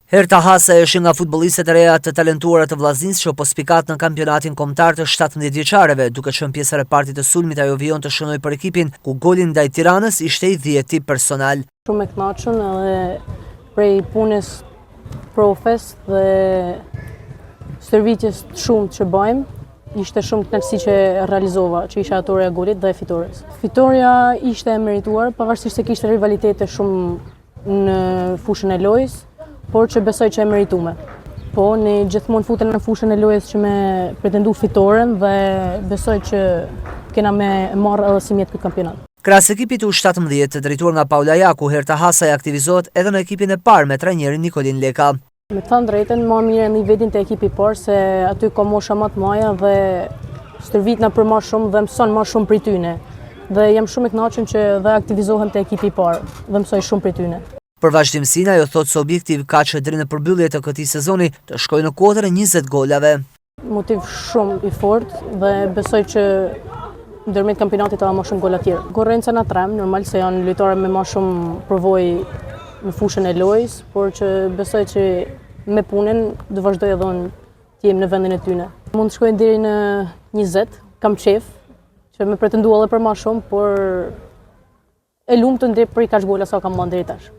Herta Hasa është nga futbollistët e reja të talentuara të Vllaznisë që po spikat në kampionatin kombëtar të 17 vjeçarëve, duke qenë pjesë e repartit të sulmit ajo vijon të shënoi për ekipin, ku golin ndaj Tiranës ishte i 10 personal. Shumë e kënaqur edhe prej punës profes dhe stërvitjes të shumtë që bëjmë, ishte shumë kënaqësi që realizova, që isha autore e golit dhe fitores. Fitoria ishte e merituar, pavarësisht se kishte rivalitete shumë në fushën e lojës, por që besoj që e meritume. Po, ne gjithmonë futen në fushën e lojës që me pretendu fitoren dhe besoj që kena me marrë edhe si mjetë këtë kampionat. Krahas ekipit U17 të drejtuar nga Paula Jaku, Herta Hasa aktivizohet edhe në ekipin e parë me trajnerin Nikolin Leka. Me të thënë drejtën, më mirë në vetin të ekipi parë se aty ka mosha më të maja dhe stërvitna për më shumë dhe mëson më shumë prej tyne. Dhe jam shumë i kënaqur që dhe aktivizohem te ekipi i parë dhe mësoj shumë prej tyne. Për vazhdimsinë, ajo thotë se objektiv ka që deri në përmbyllje të këtij sezoni të shkojë në kuotër e 20 golave. Motiv shumë i fortë dhe besoj që ndërmjet kampionatit ka më shumë gola të tjerë. Konkurrenca na trem, normal se janë lojtarë me më shumë përvojë në fushën e lojës, por që besoj që me punën do vazhdoj edhe unë të jem në vendin e tyne. Mund të shkoj deri në 20, kam qef që me pretendu edhe për më shumë, por e lumtur ndër për i kaq gola sa kam marrë deri tash.